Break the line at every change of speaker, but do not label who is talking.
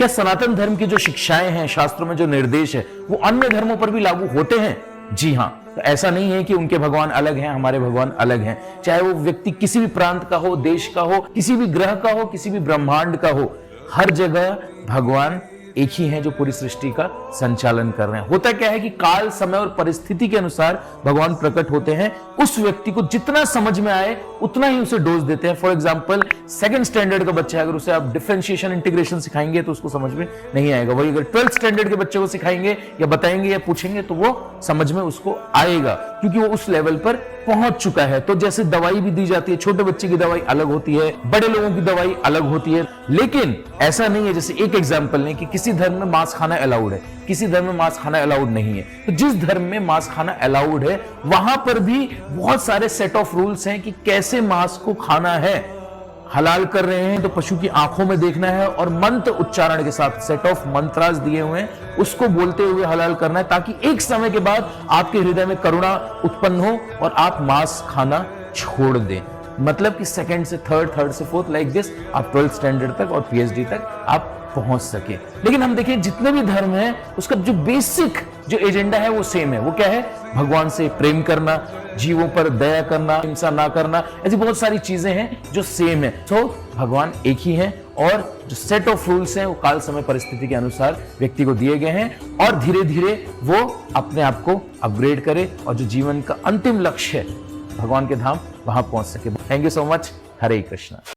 क्या सनातन धर्म की जो शिक्षाएं हैं, शास्त्रों में जो निर्देश है, वो अन्य धर्मों पर भी लागू होते हैं? जी हाँ। तो ऐसा नहीं है कि उनके भगवान अलग हैं, हमारे भगवान अलग हैं। चाहे वो व्यक्ति किसी भी प्रांत का हो, देश का हो, किसी भी ग्रह का हो, किसी भी ब्रह्मांड का हो, हर जगह भगवान एक ही है जो पूरी सृष्टि का संचालन कर रहे हैं। होता क्या है कि काल, समय और परिस्थिति के अनुसार भगवान प्रकट होते हैं। उस व्यक्ति को जितना समझ में आए उतना ही उसे डोज देते हैं। फॉर एग्जांपल, सेकंड स्टैंडर्ड का बच्चा, अगर उसे आप डिफरेंशिएशन, इंटीग्रेशन सिखाएंगे तो उसको समझ में नहीं आएगा। वही अगर 12th स्टैंडर्ड के बच्चे को सिखाएंगे या बताएंगे या पूछेंगे तो वो समझ में उसको आएगा, क्योंकि वो उस लेवल पर पहुंच चुका है। तो जैसे दवाई भी दी जाती है, छोटे बच्चे की दवाई अलग होती है, बड़े लोगों की दवाई अलग होती है। लेकिन ऐसा नहीं है, जैसे एक एग्जांपल नहीं कि किसी धर्म में मांस खाना अलाउड है, किसी धर्म में मांस खाना अलाउड नहीं है। तो जिस धर्म में मांस खाना अलाउड है, वहां पर भी बहुत सारे सेट ऑफ रूल्स हैं कि कैसे मांस को खाना है। हलाल कर रहे हैं तो पशु की आंखों में देखना है और मंत्र उच्चारण के साथ, सेट ऑफ मंत्रास दिए हुए हैं, उसको बोलते हुए हलाल करना है, ताकि एक समय के बाद आपके हृदय में करुणा उत्पन्न हो और आप मांस खाना छोड़ दें। मतलब कि सेकंड से थर्ड, थर्ड से फोर्थ, लाइक दिस आप 12th स्टैंडर्ड तक और PhD तक आप पहुंच सके। लेकिन हम देखें जितने भी धर्म है, उसका जो बेसिक जो एजेंडा है वो सेम है। वो क्या है? भगवान से प्रेम करना, जीवों पर दया करना, हिंसा ना करना, ऐसी बहुत सारी चीजें हैं जो सेम है। तो भगवान एक ही है और जो सेट ऑफ रूल्स हैं वो काल, समय, परिस्थिति के अनुसार व्यक्ति को दिए गए हैं और धीरे धीरे वो अपने आप को अपग्रेड करे और जो जीवन का अंतिम लक्ष्य है भगवान के धाम, वहां पहुंच सके। Thank you so much. Hare Krishna.